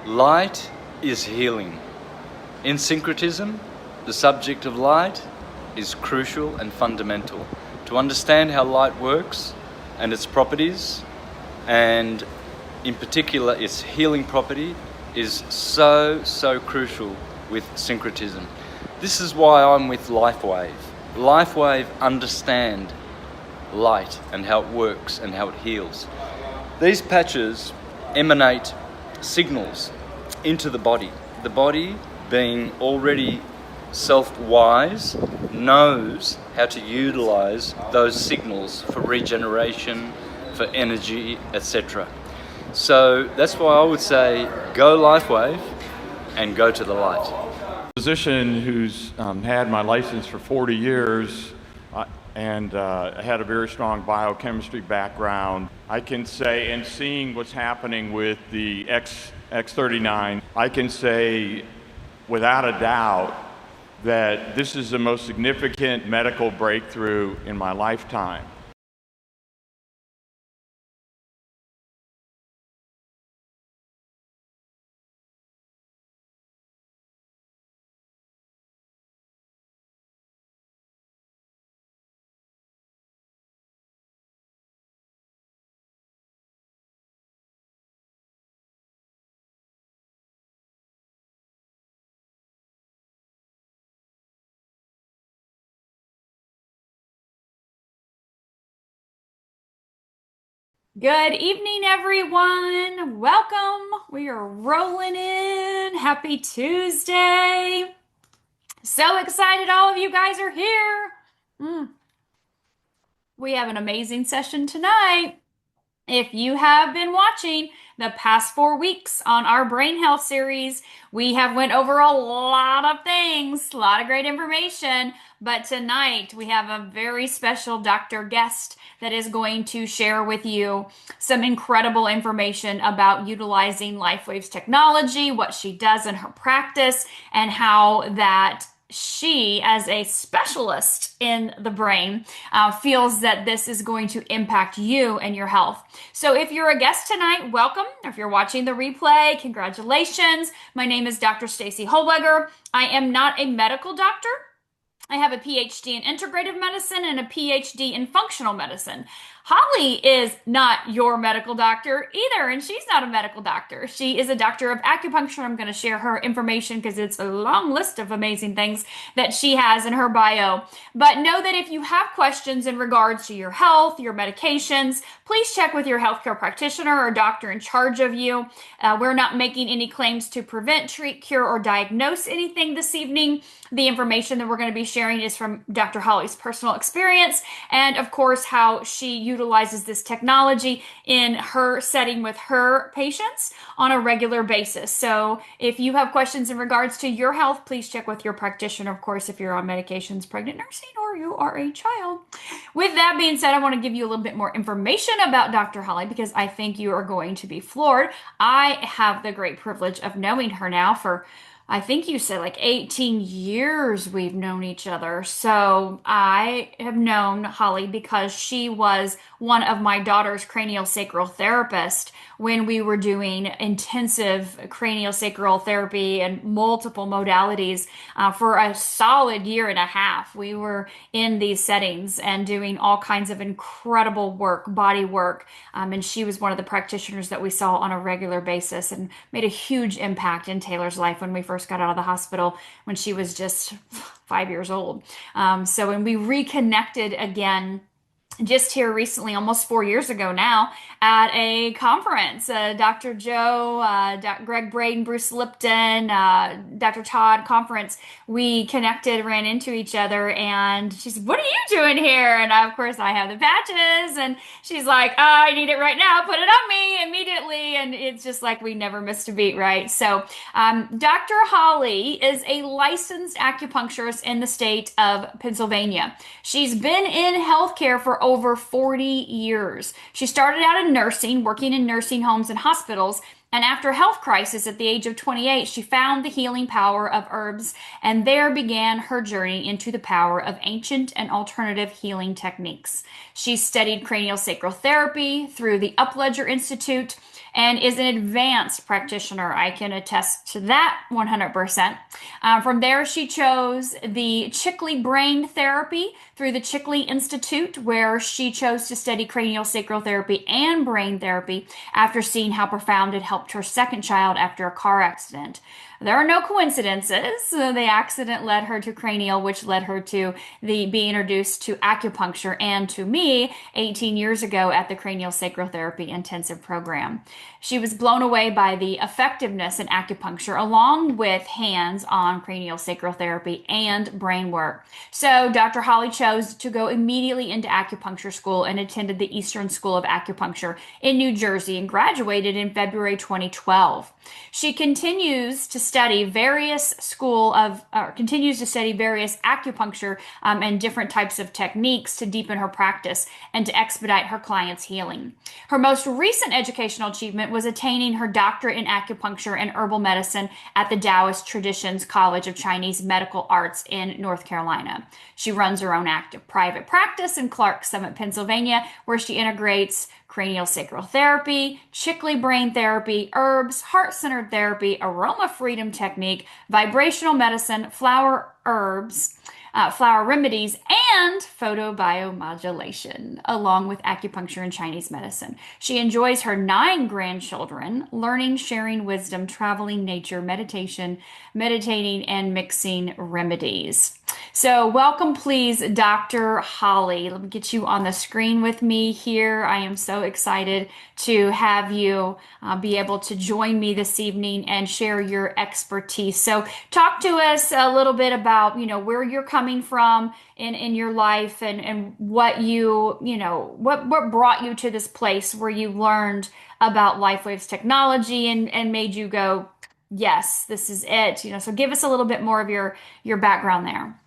Light is healing. In syncretism, the subject of light is crucial and fundamental. To understand how light works and its properties, and in particular its healing property, is so crucial with syncretism. This is why I'm with LifeWave. LifeWave understand light and how it works and how it heals. These patches emanate signals into the body. The body, being already self-wise, knows how to utilize those signals for regeneration, for energy, etc. So that's why I would say go LifeWave and go to the light. Physician who's had my license for 40 years and had a very strong biochemistry background. I can say, and seeing what's happening with the X39, I can say without a doubt that this is the most significant medical breakthrough in my lifetime. Good evening, everyone. Welcome. We are rolling in. Happy Tuesday. So excited all of you guys are here. We have an amazing session tonight. If you have been watching the past 4 weeks on our brain health series, we have went over a lot of things, a lot of great information, but tonight we have a very special doctor guest that is going to share with you some incredible information about utilizing LifeWave's technology, what she does in her practice, and how that she, as a specialist in the brain, feels that this is going to impact you and your health. So if you're a guest tonight, welcome. If you're watching the replay, congratulations. My name is Dr. Stacy Holweger. I am not a medical doctor. I have a PhD in integrative medicine and a PhD in functional medicine. Holly is not your medical doctor either, and she's not a medical doctor. She is a doctor of acupuncture. I'm going to share her information because it's a long list of amazing things that she has in her bio. But know that if you have questions in regards to your health, your medications, please check with your healthcare practitioner or doctor in charge of you. We're not making any claims to prevent, treat, cure, or diagnose anything this evening. The information that we're going to be sharing is from Dr. Holly's personal experience and, of course, how she utilizes this technology in her setting with her patients on a regular basis. So if you have questions in regards to your health, please check with your practitioner, of course, if you're on medications, pregnant, nursing, or you are a child. With that being said, I want to give you a little bit more information about Dr. Holly because I think you are going to be floored. I have the great privilege of knowing her now for I think you said like 18 years we've known each other. So I have known Holly because she was one of my daughter's craniosacral therapists when we were doing intensive craniosacral therapy and multiple modalities for a solid year and a half. We were in these settings and doing all kinds of incredible work, body work. And she was one of the practitioners that we saw on a regular basis and made a huge impact in Taylor's life when we first got out of the hospital when she was just 5 years old. So when we reconnected again, just here recently, almost 4 years ago now, at a conference, Dr. Joe, Greg Braden, Bruce Lipton, Dr. Todd conference, we connected, ran into each other, and she said, "What are you doing here?" And of course, I have the patches, and she's like, "I need it right now, put it on me immediately." And it's just like we never missed a beat, right? So Dr. Holly is a licensed acupuncturist in the state of Pennsylvania. She's been in healthcare for over 40 years. She started out in nursing, working in nursing homes and hospitals, and after a health crisis at the age of 28, she found the healing power of herbs, and there began her journey into the power of ancient and alternative healing techniques. She studied craniosacral therapy through the Upledger Institute and is an advanced practitioner. I can attest to that 100%. From there, she chose the Chickley Brain Therapy through the Chickley Institute, where she chose to study craniosacral therapy and brain therapy after seeing how profound it helped her second child after a car accident. There are no coincidences. The accident led her to cranial, which led her to being introduced to acupuncture and to me 18 years ago at the Cranial Sacral Therapy Intensive Program. She was blown away by the effectiveness in acupuncture along with hands-on cranial sacral therapy and brain work. So Dr. Holly chose to go immediately into acupuncture school and attended the Eastern School of Acupuncture in New Jersey and graduated in February 2012. She continues to study various acupuncture and different types of techniques to deepen her practice and to expedite her clients' healing. Her most recent educational achievement was attaining her doctorate in acupuncture and herbal medicine at the Taoist Traditions College of Chinese Medical Arts in North Carolina. She runs her own active private practice in Clarks Summit, Pennsylvania, where she integrates cranial sacral therapy, Chickley brain therapy, herbs, heart-centered therapy, aroma freedom technique, vibrational medicine, flower herbs, flower remedies, and photobiomodulation, along with acupuncture and Chinese medicine. She enjoys her 9 grandchildren, learning, sharing wisdom, traveling, nature, meditating, and mixing remedies. So welcome, please, Dr. Holly. Let me get you on the screen with me here. I am so excited to have you be able to join me this evening and share your expertise. So talk to us a little bit about, where you're coming from in your life and what what brought you to this place where you learned about LifeWave's technology and made you go, yes, this is it. So give us a little bit more of your background there.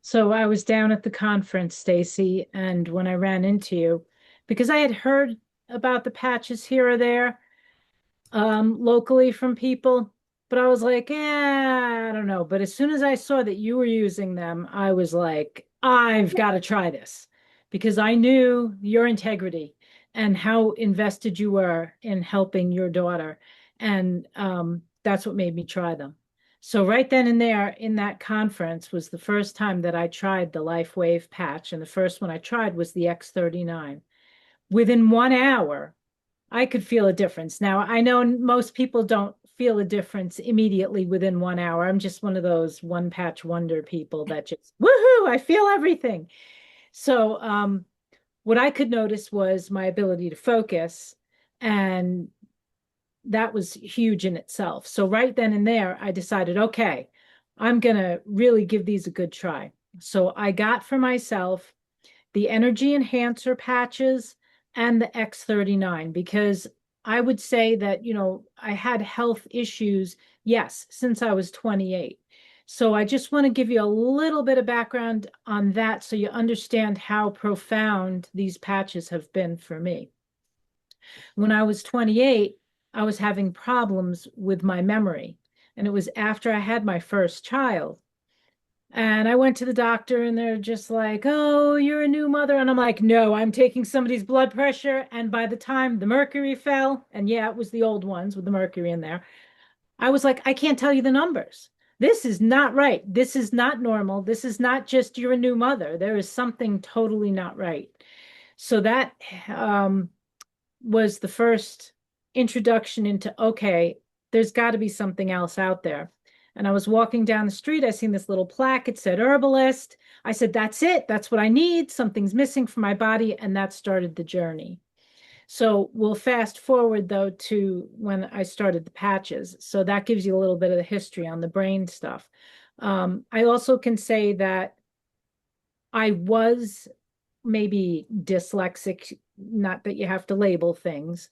So I was down at the conference, Stacy, and when I ran into you, because I had heard about the patches here or there locally from people, but I was like, I don't know. But as soon as I saw that you were using them, I was like, I've got to try this, because I knew your integrity and how invested you were in helping your daughter. And that's what made me try them. So right then and there in that conference was the first time that I tried the LifeWave patch. And the first one I tried was the X39. Within 1 hour, I could feel a difference. Now, I know most people don't feel a difference immediately within 1 hour. I'm just one of those one patch wonder people that just, woohoo, I feel everything. So what I could notice was my ability to focus, and that was huge in itself. So right then and there, I decided, okay, I'm going to really give these a good try. So I got for myself the Energy Enhancer patches and the X39, because I would say that, I had health issues, yes, since I was 28. So I just want to give you a little bit of background on that so you understand how profound these patches have been for me. When I was 28, I was having problems with my memory. And it was after I had my first child. And I went to the doctor and they're just like, oh, you're a new mother. And I'm like, no, I'm taking somebody's blood pressure. And by the time the mercury fell, and yeah, it was the old ones with the mercury in there, I was like, I can't tell you the numbers. This is not right. This is not normal. This is not just you're a new mother. There is something totally not right. So that was the first introduction into, okay, there's got to be something else out there. And I was walking down the street, I seen this little plaque, it said herbalist. I said, that's it, that's what I need, something's missing from my body, and that started the journey. So we'll fast forward though to when I started the patches. So that gives you a little bit of the history on the brain stuff. I also can say that I was maybe dyslexic, not that you have to label things.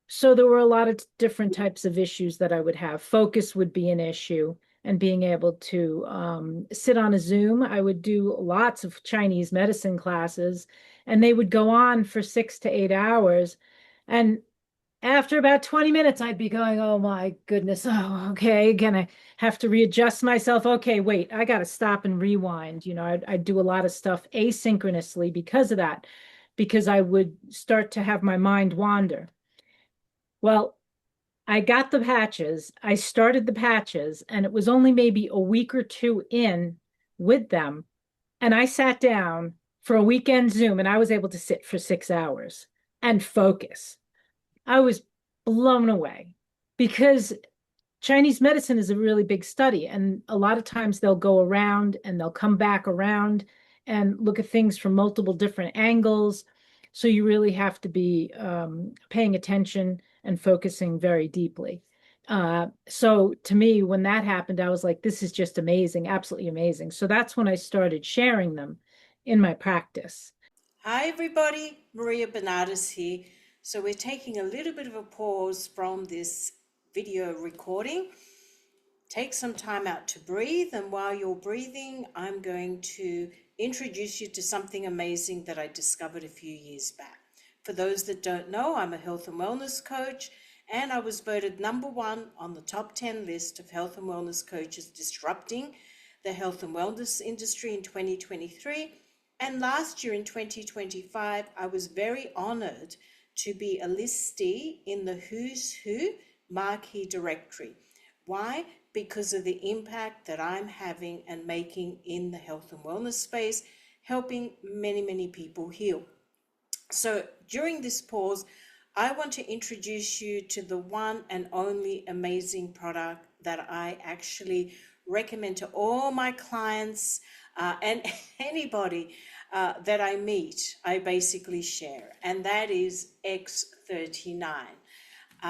So there were a lot of different types of issues that I would have. Focus would be an issue, and being able to sit on a Zoom. I would do lots of Chinese medicine classes, and they would go on for 6 to 8 hours. And after about 20 minutes, I'd be going, oh my goodness, oh, okay, gonna have to readjust myself. Okay, wait, I got to stop and rewind. I'd do a lot of stuff asynchronously because of that. because I would start to have my mind wander. Well, I got the patches, I started the patches, and it was only maybe a week or two in with them. And I sat down for a weekend Zoom and I was able to sit for 6 hours and focus. I was blown away because Chinese medicine is a really big study. And a lot of times they'll go around and they'll come back around and look at things from multiple different angles. So you really have to be paying attention and focusing very deeply. So to me, when that happened, I was like, this is just amazing, absolutely amazing. So that's when I started sharing them in my practice. Hi everybody, Maria Benardis here. So we're taking a little bit of a pause from this video recording. Take some time out to breathe, and while you're breathing, I'm going to introduce you to something amazing that I discovered a few years back. For those that don't know, I'm a health and wellness coach, and I was voted #1 on the top 10 list of health and wellness coaches disrupting the health and wellness industry in 2023. And last year in 2025, I was very honored to be a listee in the Who's Who marquee directory. Why? Because of the impact that I'm having and making in the health and wellness space, helping many, many people heal. So during this pause, I want to introduce you to the one and only amazing product that I actually recommend to all my clients and anybody that I meet, I basically share, and that is X39.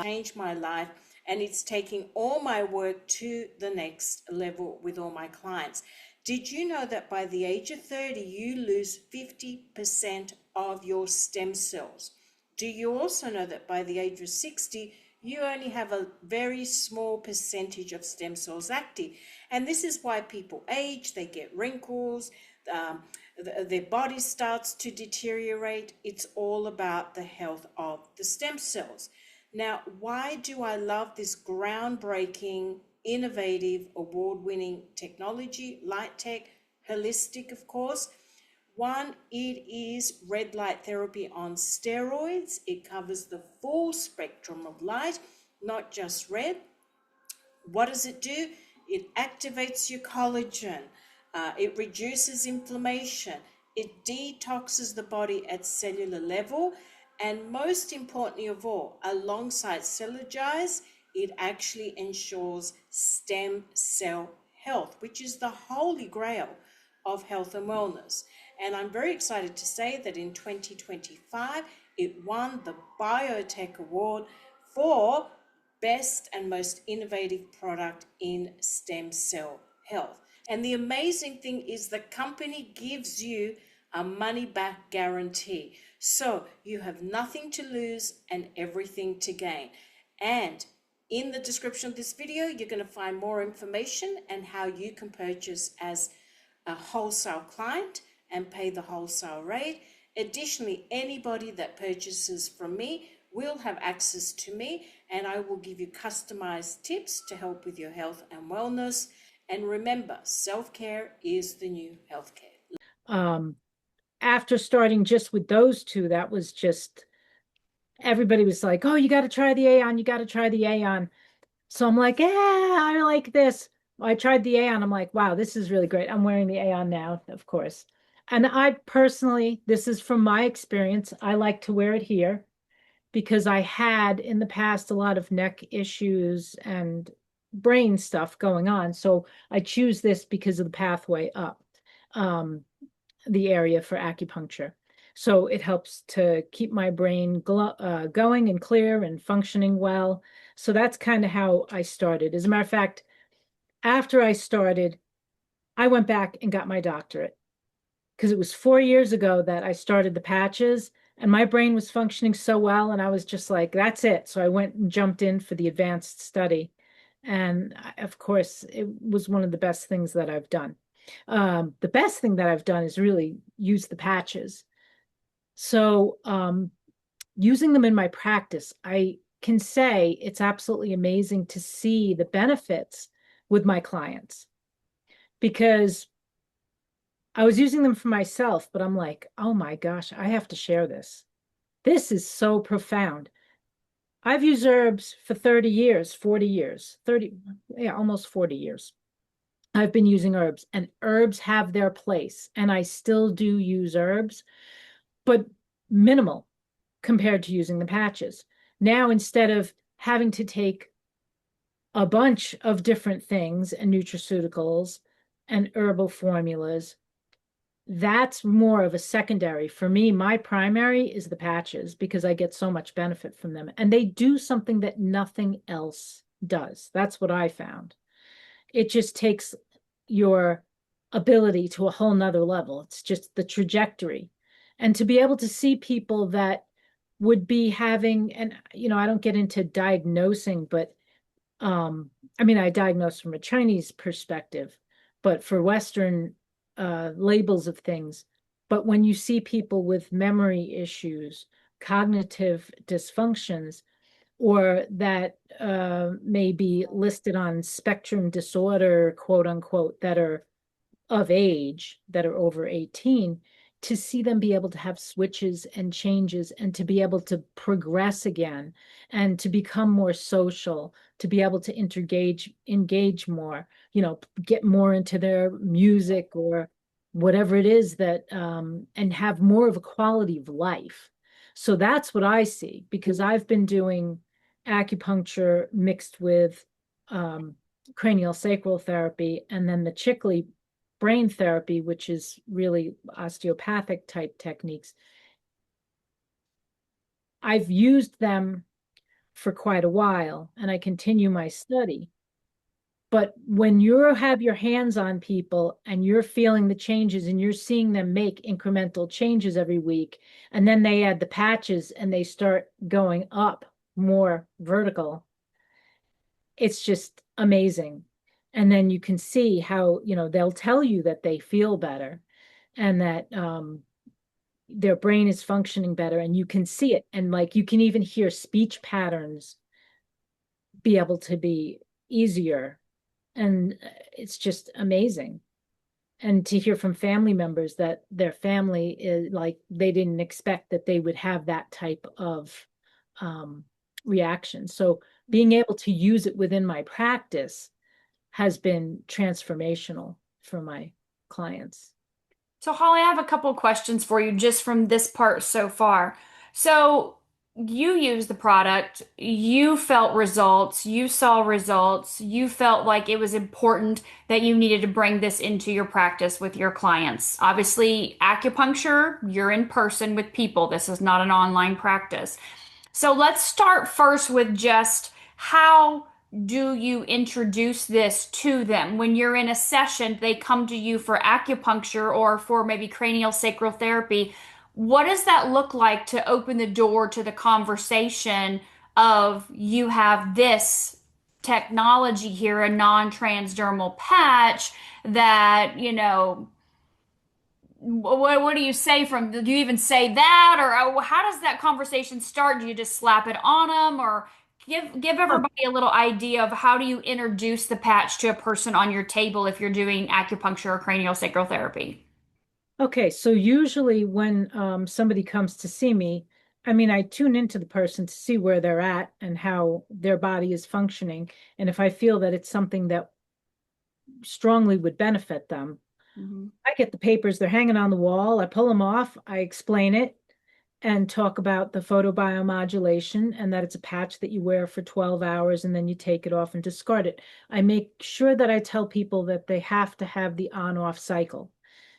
Changed my life, and it's taking all my work to the next level with all my clients. Did you know that by the age of 30, you lose 50% of your stem cells? Do you also know that by the age of 60, you only have a very small percentage of stem cells active? And this is why people age, they get wrinkles, their body starts to deteriorate. It's all about the health of the stem cells. Now, why do I love this groundbreaking, innovative, award-winning technology? Light tech, holistic, of course. One, it is red light therapy on steroids. It covers the full spectrum of light, not just red. What does it do? It activates your collagen. It reduces inflammation. It detoxes the body at cellular level. And most importantly of all, alongside Cellergize, it actually ensures stem cell health, which is the holy grail of health and wellness. And I'm very excited to say that in 2025, it won the Biotech Award for Best and Most Innovative Product in Stem Cell Health. And the amazing thing is the company gives you a money-back guarantee. So you have nothing to lose and everything to gain. And in the description of this video, you're going to find more information and how you can purchase as a wholesale client and pay the wholesale rate. Additionally, anybody that purchases from me will have access to me, and I will give you customized tips to help with your health and wellness. And remember, self-care is the new healthcare. After starting just with those two, that was just, everybody was like, oh, you got to try the Aeon, you got to try the Aeon. So I'm like, I like this. I tried the Aeon. I'm like, wow, this is really great. I'm wearing the Aeon now, of course. And I personally, this is from my experience, I like to wear it here because I had in the past a lot of neck issues and brain stuff going on. So I choose this because of the pathway up. The area for acupuncture. So it helps to keep my brain going and clear and functioning well. So that's kind of how I started. As a matter of fact, after I started, I went back and got my doctorate because it was 4 years ago that I started the patches and my brain was functioning so well. And I was just like, that's it. So I went and jumped in for the advanced study. And of course, it was one of the best things that I've done. The best thing that I've done is really use the patches. So using them in my practice, I can say it's absolutely amazing to see the benefits with my clients because I was using them for myself, but I'm like, oh my gosh, I have to share this. This is so profound. I've used herbs for 30 years, 40 years, 30, yeah, almost 40 years. I've been using herbs, and herbs have their place, and I still do use herbs, but minimal compared to using the patches. Now, instead of having to take a bunch of different things and nutraceuticals and herbal formulas, that's more of a secondary. For me, my primary is the patches because I get so much benefit from them. And they do something that nothing else does. That's what I found. It just takes your ability to a whole nother level. It's just the trajectory. And to be able to see people that would be having, and I don't get into diagnosing, but I mean, I diagnose from a Chinese perspective, but for Western labels of things. But when you see people with memory issues, cognitive dysfunctions, or that may be listed on spectrum disorder, quote unquote, that are of age, that are over 18, to see them be able to have switches and changes and to be able to progress again and to become more social, to be able to engage more, get more into their music or whatever it is that, and have more of a quality of life. So that's what I see, because I've been doing acupuncture mixed with cranial sacral therapy, and then the Chickley brain therapy, which is really osteopathic type techniques. I've used them for quite a while, and I continue my study. But when you have your hands on people and you're feeling the changes and you're seeing them make incremental changes every week, and then they add the patches and they start going up more vertical, it's just amazing. And then you can see how, they'll tell you that they feel better and that their brain is functioning better, and you can see it. And like, you can even hear speech patterns be able to be easier. And it's just amazing. And to hear from family members that their family is like, they didn't expect that they would have that type of reaction. So being able to use it within my practice has been transformational for my clients. So, Holly, I have a couple of questions for you just from this part so far. So, you used the product, you felt results, you saw results, you felt like it was important that you needed to bring this into your practice with your clients. Obviously, acupuncture, you're in person with people. This is not an online practice. So, let's start first with just how do you introduce this to them? When you're in a session, they come to you for acupuncture or for maybe cranial sacral therapy. What does that look like to open the door to the conversation of you have this technology here, a non-transdermal patch that, what do you say do you even say that? Or how does that conversation start? Do you just slap it on them, or give everybody a little idea of how do you introduce the patch to a person on your table if you're doing acupuncture or cranial sacral therapy? Okay, so usually when somebody comes to see me, I mean, I tune into the person to see where they're at and how their body is functioning. And if I feel that it's something that strongly would benefit them, I get the papers, they're hanging on the wall, I pull them off, I explain it and talk about the photobiomodulation and that it's a patch that you wear for 12 hours and then you take it off and discard it. I make sure that I tell people that they have to have the on-off cycle.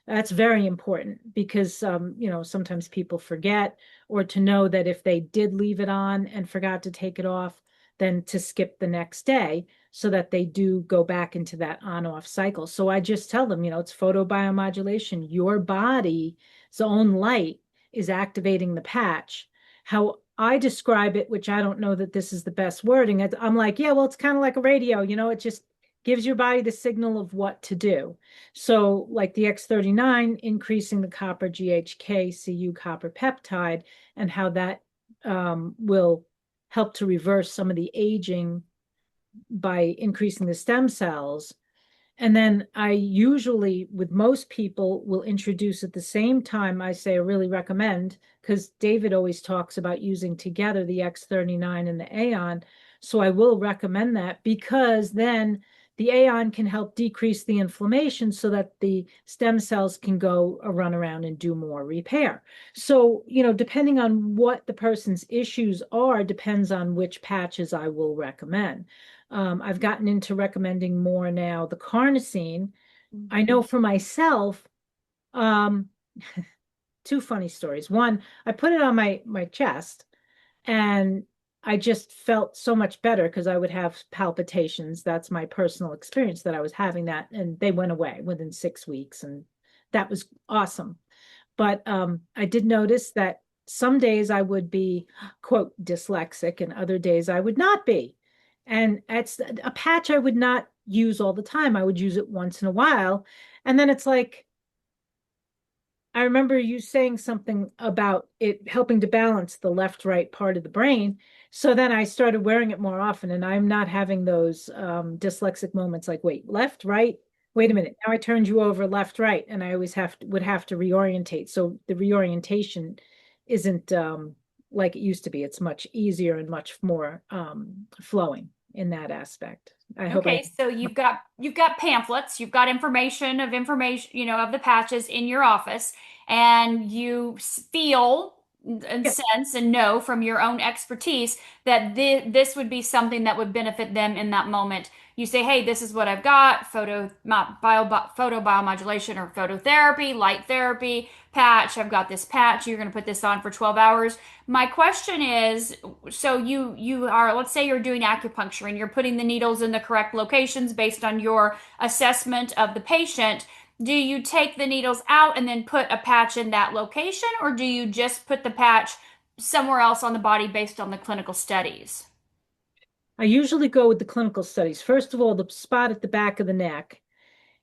That's very important because, sometimes people forget, or to know that if they did leave it on and forgot to take it off, then to skip the next day so that they do go back into that on-off cycle. So I just tell them, it's photobiomodulation. Your body's own light is activating the patch. How I describe it, which I don't know that this is the best wording, I'm like, yeah, well, it's kind of like a radio, it just gives your body the signal of what to do. So like the X39, increasing the copper GHK Cu copper peptide, and how that will help to reverse some of the aging by increasing the stem cells. And then I usually, with most people, will introduce at the same time. I say I really recommend, because David always talks about using together the X39 and the Aeon. So I will recommend that, because then the Aeon can help decrease the inflammation so that the stem cells can go run around and do more repair. So, depending on what the person's issues are, depends on which patches I will recommend. I've gotten into recommending more now the carnosine. I know for myself, um, two funny stories. One, I put it on my chest, and I just felt so much better because I would have palpitations. That's my personal experience, that I was having that, and they went away within 6 weeks, and that was awesome. But I did notice that some days I would be, quote, dyslexic, and other days I would not be. And it's a patch I would not use all the time. I would use it once in a while. And then it's like, I remember you saying something about it helping to balance the left-right part of the brain. So then I started wearing it more often, and I'm not having those dyslexic moments like, wait, left, right, wait a minute. Now I turned you over left, right, and I always would have to reorientate. So the reorientation isn't like it used to be. It's much easier and much more flowing in that aspect. I hope Okay, so you've got pamphlets, you've got information, of the patches in your office, and you feel and Yeah. sense and know from your own expertise that this would be something that would benefit them in that moment. You say, "Hey, this is what I've got: photo biomodulation or phototherapy, light therapy, patch. I've got this patch. You're going to put this on for 12 hours." My question is, so you are, let's say you're doing acupuncture and you're putting the needles in the correct locations based on your assessment of the patient. Do you take the needles out and then put a patch in that location, or do you just put the patch somewhere else on the body based on the clinical studies? I usually go with the clinical studies. First of all, the spot at the back of the neck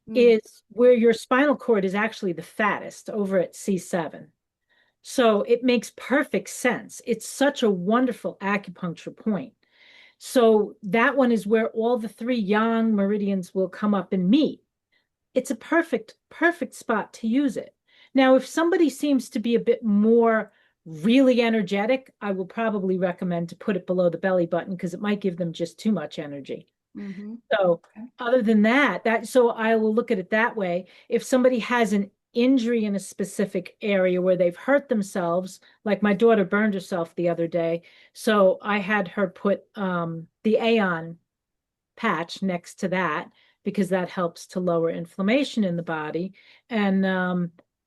Mm. is where your spinal cord is actually the fattest, over at C7. So it makes perfect sense. It's such a wonderful acupuncture point. So that one is where all the three yang meridians will come up and meet. It's a perfect spot to use it. Now, if somebody seems to be a bit more really energetic, I will probably recommend to put it below the belly button, because it might give them just too much energy. Mm-hmm. So other than that, so I will look at it that way. If somebody has an injury in a specific area where they've hurt themselves, like my daughter burned herself the other day, so I had her put the Aeon patch next to that, because that helps to lower inflammation in the body. And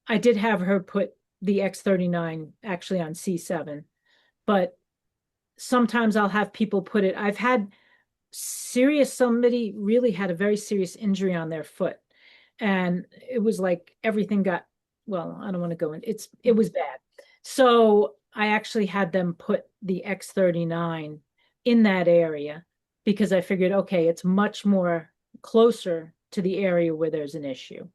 I did have her put the X39 actually on C7, but sometimes I'll have people put it. I've had somebody really had a very serious injury on their foot, and it was like everything got, well, I don't want to go in, it was bad. So I actually had them put the X39 in that area, because I figured, okay, it's much more closer to the area where there's an issue.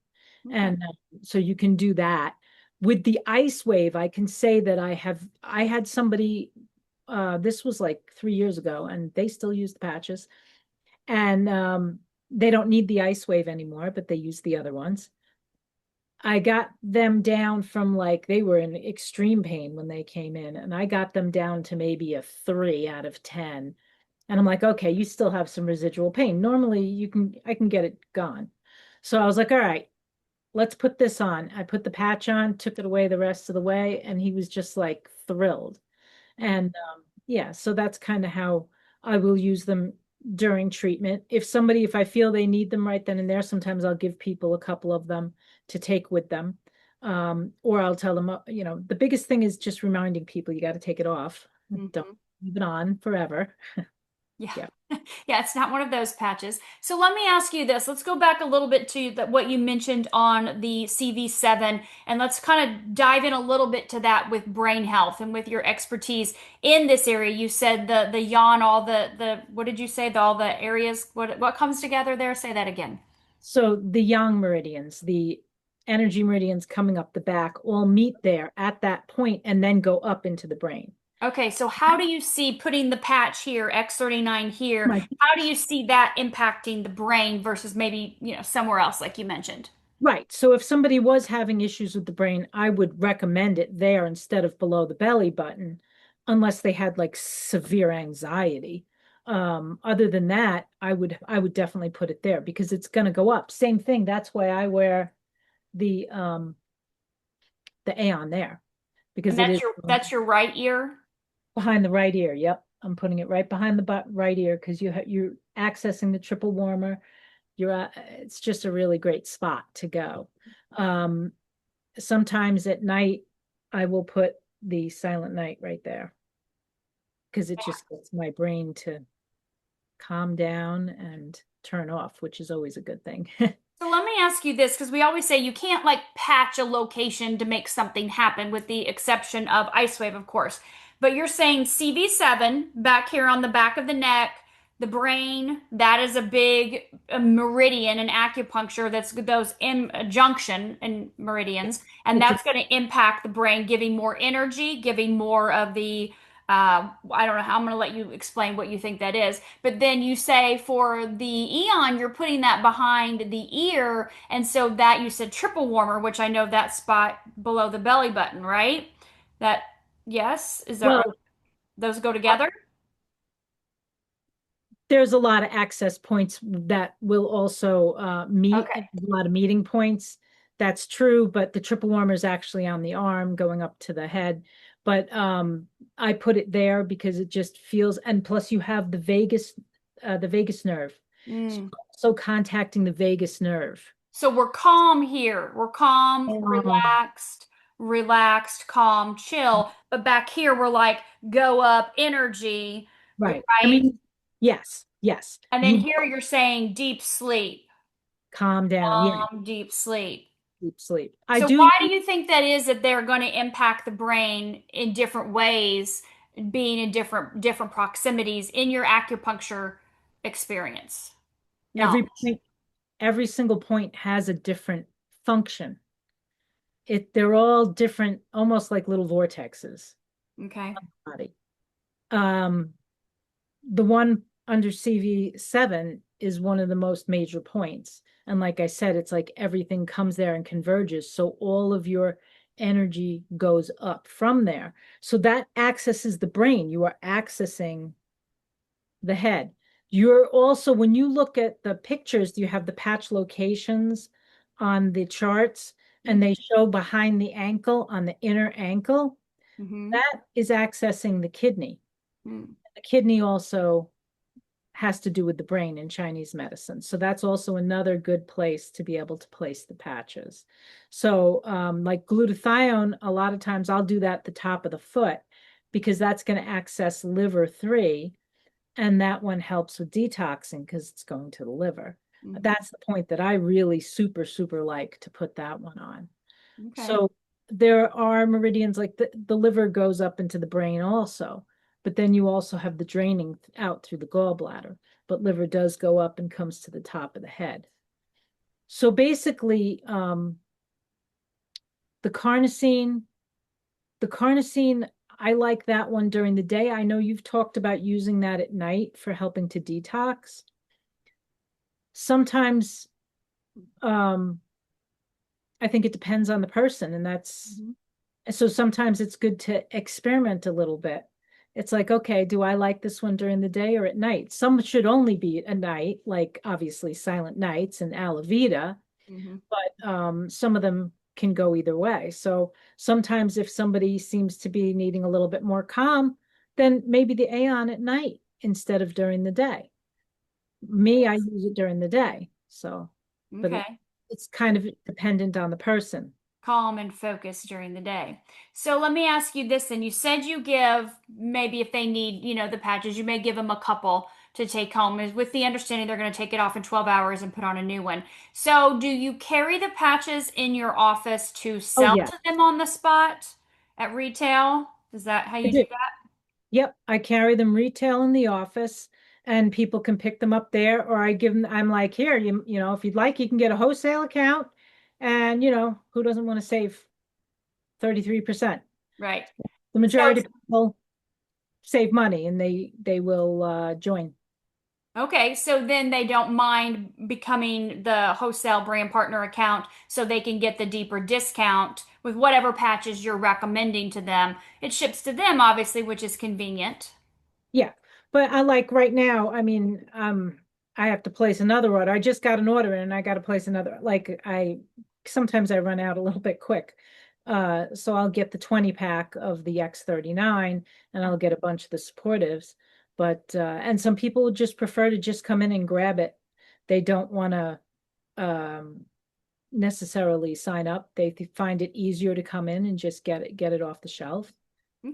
And so you can do that. With the ice wave, I can say that I had somebody, this was like 3 years ago, and they still use the patches. And they don't need the ice wave anymore, but they use the other ones. I got them down from, like, they were in extreme pain when they came in, and I got them down to maybe a 3 out of 10. And I'm like, okay, you still have some residual pain. Normally I can get it gone. So I was like, all right, let's put this on. I put the patch on, took it away the rest of the way, and he was just like thrilled. And yeah, so that's kind of how I will use them during treatment. If I feel they need them right then and there, sometimes I'll give people a couple of them to take with them. Or I'll tell them, the biggest thing is just reminding people you got to take it off. Don't leave it on forever. Yeah. Yeah. Yeah, it's not one of those patches. So let me ask you this. Let's go back a little bit to what you mentioned on the CV7, and let's kind of dive in a little bit to that with brain health and with your expertise in this area. You said the yawn, all the what did you say? All the areas, what comes together there? Say that again. So the yang meridians, the energy meridians coming up the back, all meet there at that point and then go up into the brain. Okay, so how do you see putting the patch here, X39 here, My how do you see that impacting the brain versus maybe, somewhere else, like you mentioned? Right. So if somebody was having issues with the brain, I would recommend it there instead of below the belly button, unless they had like severe anxiety. Other than that, I would definitely put it there because it's going to go up. Same thing. That's why I wear the Aeon there because And it that's is your right ear? behind the right ear. Yep. I'm putting it right behind the right ear because you're accessing the triple warmer. It's just a really great spot to go. Um, Sometimes at night, I will put the silent night right there because it just gets my brain to calm down and turn off, which is always a good thing. So let me ask you this, because we always say you can't like patch a location to make something happen, with the exception of Ice Wave, of course. But you're saying CV7 back here on the back of the neck, the brain, that is a big meridian in acupuncture. That's those in junction and meridians, and It's a that's going to impact the brain, giving more energy, giving more of the I don't know how I'm going to let you explain what you think that is. But then you say for the Eon, you're putting that behind the ear. And so that you said triple warmer, which I know that spot below the belly button, right? That, yes, is that right? well, Those go together? there's a lot of access points that will also meet, Okay. a lot of meeting points. That's true, but the triple warmer is actually on the arm going up to the head. But I put it there because it just feels, and plus you have the vagus nerve. Mm. So contacting the vagus nerve. So we're calm here. We're calm, Um, relaxed, calm, chill. But back here, we're like, go up, energy, right. I right? mean, yes, yes. And then You here you're saying deep sleep, calm down. Yeah, deep sleep. deep sleep. I So do. why do you think that is, that they're going to impact the brain in different ways, being in different proximities in your acupuncture experience? Every Knowledge. point, every single point has a different function. They're all different, almost like little vortexes. Okay. Body. Um, the one under CV7 is one of the most major points. And like I said, it's like everything comes there and converges. So all of your energy goes up from there. So that accesses the brain. You are accessing the head. You're also, when you look at the pictures, you have the patch locations on the charts, and they show behind the ankle on the inner ankle. Mm-hmm. That is accessing the kidney. Mm. The kidney also has to do with the brain in Chinese medicine. So that's also another good place to be able to place the patches. So like glutathione, a lot of times I'll do that at the top of the foot because that's going to access liver 3. And that one helps with detoxing because it's going to the liver. Mm-hmm. That's the point that I really super, super like to put that one on. Okay. So there are meridians like the liver goes up into the brain also, but then you also have the draining out through the gallbladder, but liver does go up and comes to the top of the head. So basically, the carnosine, the carnosine, I like that one during the day. I know you've talked about using that at night for helping to detox. Sometimes I think it depends on the person, and that's Mm-hmm. so sometimes it's good to experiment a little bit. It's like, okay, do I like this one during the day or at night? Some should only be at night, like obviously Silent Nights and Alavita, Mm-hmm. but some of them can go either way. So sometimes if somebody seems to be needing a little bit more calm, then maybe the Aeon at night instead of during the day. Me, I use it during the day. So, but Okay. it's kind of dependent on the person. Calm and focused during the day. So let me ask you this then. You said you give, maybe if they need, the patches, you may give them a couple to take home, is with the understanding they're going to take it off in 12 hours and put on a new one. So do you carry the patches in your office to Oh, sell yeah, to them on the spot at retail? Is that how I you do do. that? Yep, I carry them retail in the office and people can pick them up there or I give them, I'm like, here, if you'd like, you can get a wholesale account and who doesn't want to save 33%? Right. The So majority of people save money and they will join. Okay, so then they don't mind becoming the wholesale brand partner account so they can get the deeper discount with whatever patches you're recommending to them. It ships to them, obviously, which is convenient. Yeah. But I like right now, I mean, I have to place another order. I just got an order in and I got to place another. Like I sometimes I run out a little bit quick. So I'll get the 20 pack of the X39 and I'll get a bunch of the supportives. But and some people would just prefer to just come in and grab it. They don't want to necessarily sign up. They find it easier to come in and just get it off the shelf.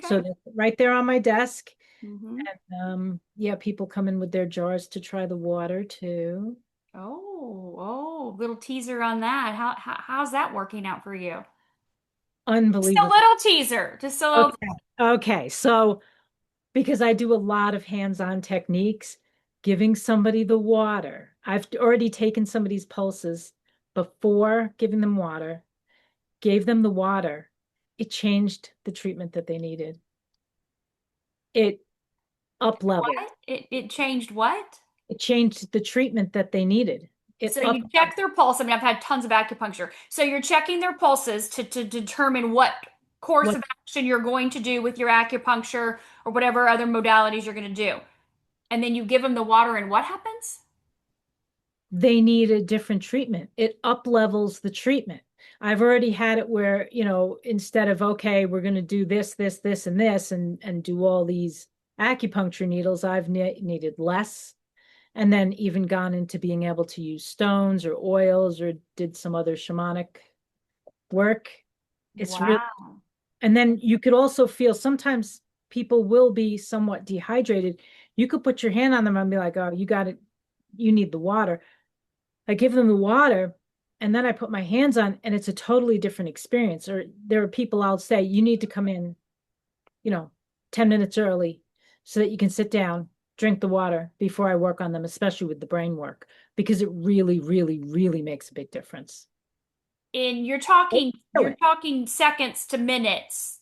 So Okay. they're right there on my desk. Hmm. Yeah, people come in with their jars to try the water too. Oh, little teaser on that. How's that working out for you? Just a Unbelievable. little teaser. Just a little. Okay. Okay. So because I do a lot of hands-on techniques, giving somebody the water. I've already taken somebody's pulses before giving them water, gave them the water. It changed the treatment that they needed. It up leveled. What? It changed what? It changed the treatment that they needed. It So up you check their pulse. I mean, I've had tons of acupuncture. So you're checking their pulses to determine what course what of action you're going to do with your acupuncture or whatever other modalities you're going to do. And then you give them the water, and what happens? they need a different treatment. It up levels the treatment. I've already had it where, instead of, okay, we're going to do this, this, and this, and do all these acupuncture needles, I've needed less. And then even gone into being able to use stones or oils or did some other shamanic work. It's really, Wow. and then you could also feel sometimes people will be somewhat dehydrated. You could put your hand on them and be like, oh, you got it. You need the water. I give them the water and then I put my hands on and it's a totally different experience. Or there are people I'll say, you need to come in, 10 minutes early so that you can sit down, drink the water before I work on them, especially with the brain work, because it really, really, really makes a big difference. And you're Feel it. talking seconds to minutes.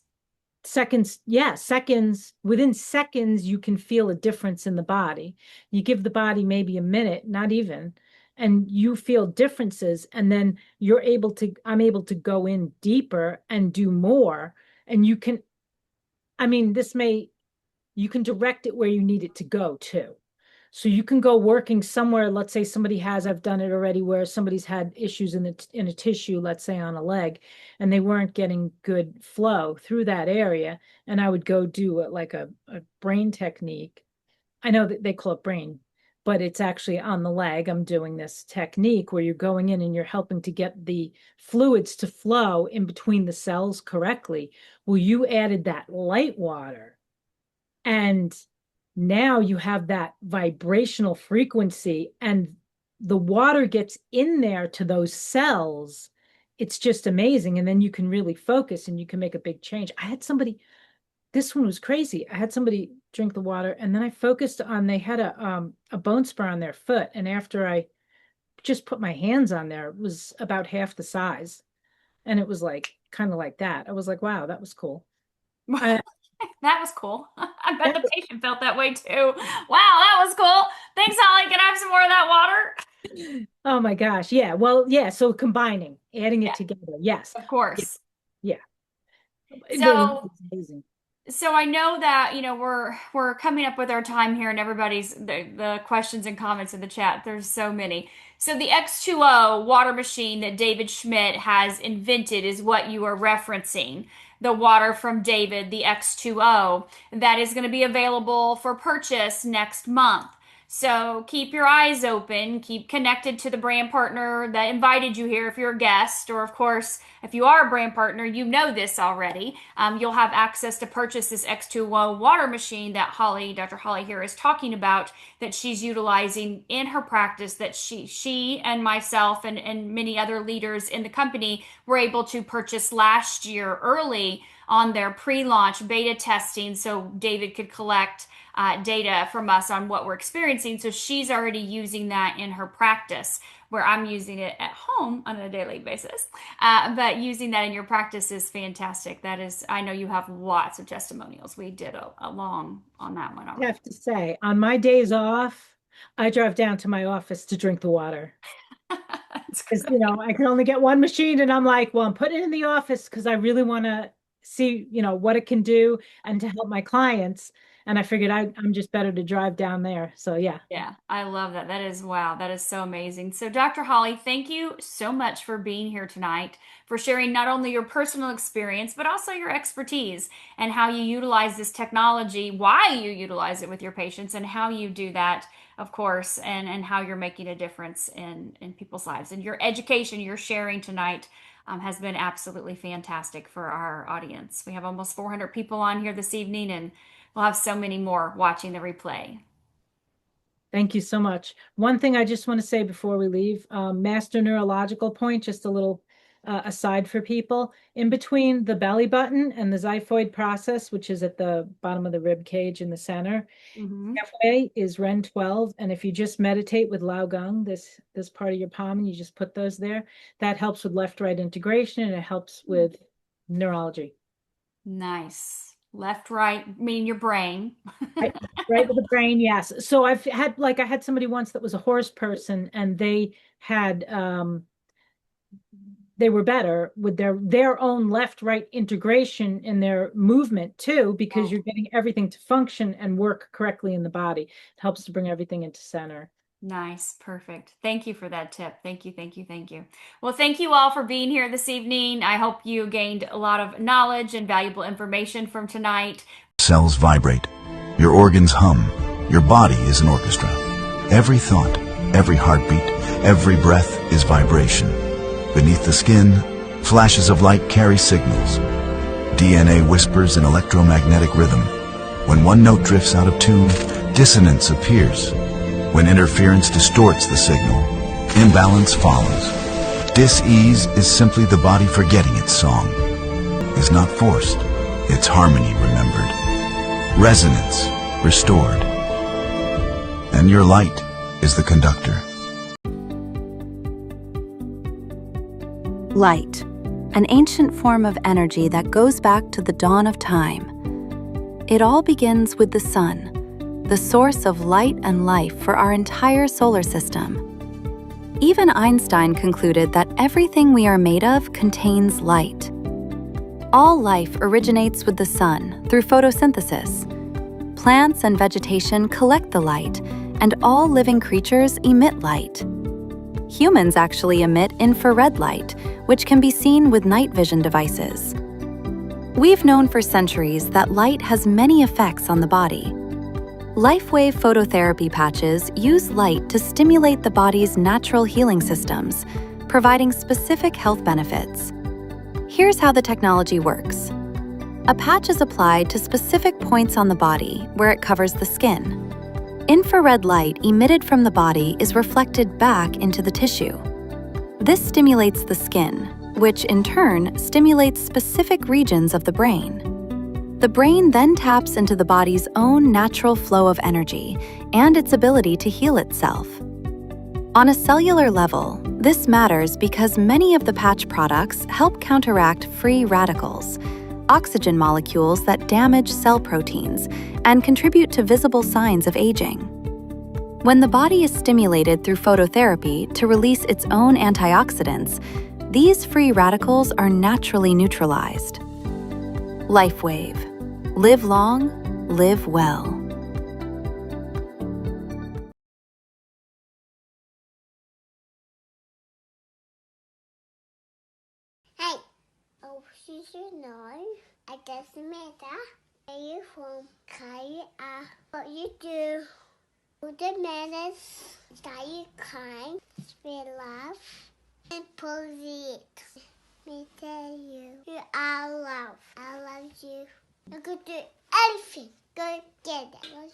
Seconds, yeah, seconds. Within seconds, you can feel a difference in the body. You give the body maybe a minute, not even, and you feel differences. And then I'm able to go in deeper and do more. And I mean, you can direct it where you need it to go too. So you can go working somewhere, let's say I've done it already, where somebody's had issues in a tissue, let's say on a leg, and they weren't getting good flow through that area. And I would go do a brain technique. I know that they call it brain, but it's actually on the leg. I'm doing this technique where you're going in and you're helping to get the fluids to flow in between the cells correctly. Well, you added that light water and now you have that vibrational frequency and the water gets in there to those cells. It's just amazing. And then you can really focus and you can make a big change. This one was crazy. I had somebody drink the water and then I focused on, they had a bone spur on their foot. And after I just put my hands on there, it was about half the size. And it was like, kind of like that. I was like, wow, that was cool. I, That was cool. I bet that the patient felt that way too. Wow, that was cool. Thanks, Holly. Can I have some more of that water? Oh my gosh. Yeah. Well, yeah. So combining, adding it Yeah, together. Yes. of course. Yeah. So It's amazing. So I know that, we're coming up with our time here and everybody's the questions and comments in the chat. There's so many. So the X2O water machine that David Schmidt has invented is what you are referencing. The water from David, the X2O, that is going to be available for purchase next month. So keep your eyes open, keep connected to the brand partner that invited you here if you're a guest, or of course, if you are a brand partner, you know this already. You'll have access to purchase this X2O water machine that Dr. Holly here is talking about, that she's utilizing in her practice, that she and myself and many other leaders in the company were able to purchase last year early. on their pre-launch beta testing so David could collect data from us on what we're experiencing. So she's already using that in her practice, where I'm using it at home on a daily basis. But using that in your practice is fantastic. That is, I know you have lots of testimonials. We did a long on that one I already. have to say, on my days off, I drive down to my office to drink the water. That's Because, great. I can only get one machine, and I'm like, well, I'm putting it in the office because I really want to see, what it can do and to help my clients. And I figured I'm just better to drive down there. So yeah. Yeah, I love that. That is wow. That is so amazing. So, Dr. Holly, thank you so much for being here tonight, for sharing not only your personal experience, but also your expertise and how you utilize this technology, why you utilize it with your patients, and how you do that, of course, and how you're making a difference in people's lives. And your education, your sharing tonight has been absolutely fantastic for our audience. We have almost 400 people on here this evening, and we'll have so many more watching the replay. Thank you so much. One thing I just want to say before we leave, master neurological point, just a little aside for people. In between the belly button and the xiphoid process, which is at the bottom of the rib cage in the center, halfway is Ren 12. And if you just meditate with Lao Gung, this part of your palm, and you just put those there, that helps with left-right integration, and it helps with neurology. Nice. Left, right, meaning your brain. Right with the brain, yes. So I had somebody once that was a horse person, and they had they were better with their own left-right integration in their movement too, because you're getting everything to function and work correctly in the body. It helps to bring everything into center. Nice. Perfect. Thank you for that tip. Thank you. Thank you. Thank you. Well, thank you all for being here this evening. I hope you gained a lot of knowledge and valuable information from tonight. Cells vibrate. Your organs hum. Your body is an orchestra. Every thought, every heartbeat, every breath is vibration. Beneath the skin, flashes of light carry signals. DNA whispers in electromagnetic rhythm. When one note drifts out of tune, dissonance appears. When interference distorts the signal, imbalance follows. Dis-ease is simply the body forgetting its song. It's not forced, it's harmony remembered. Resonance restored. And your light is the conductor. Light, an ancient form of energy that goes back to the dawn of time. It all begins with the sun, the source of light and life for our entire solar system. Even Einstein concluded that everything we are made of contains light. All life originates with the sun through photosynthesis. Plants and vegetation collect the light, and all living creatures emit light. Humans actually emit infrared light, which can be seen with night vision devices. We've known for centuries that light has many effects on the body. LifeWave phototherapy patches use light to stimulate the body's natural healing systems, providing specific health benefits. Here's how the technology works. A patch is applied to specific points on the body where it covers the skin. Infrared light emitted from the body is reflected back into the tissue. This stimulates the skin, which in turn stimulates specific regions of the brain. The brain then taps into the body's own natural flow of energy and its ability to heal itself. On a cellular level, this matters because many of the patch products help counteract free radicals, oxygen molecules that damage cell proteins and contribute to visible signs of aging. When the body is stimulated through phototherapy to release its own antioxidants, these free radicals are naturally neutralized. LifeWave. Live long, live well. Hey, you should know, I just met her. Are you from Korea? What you do? With the manners, that you kind, spread love, and posit. Me tell you, you are love. I love you. You could do anything. Go get it.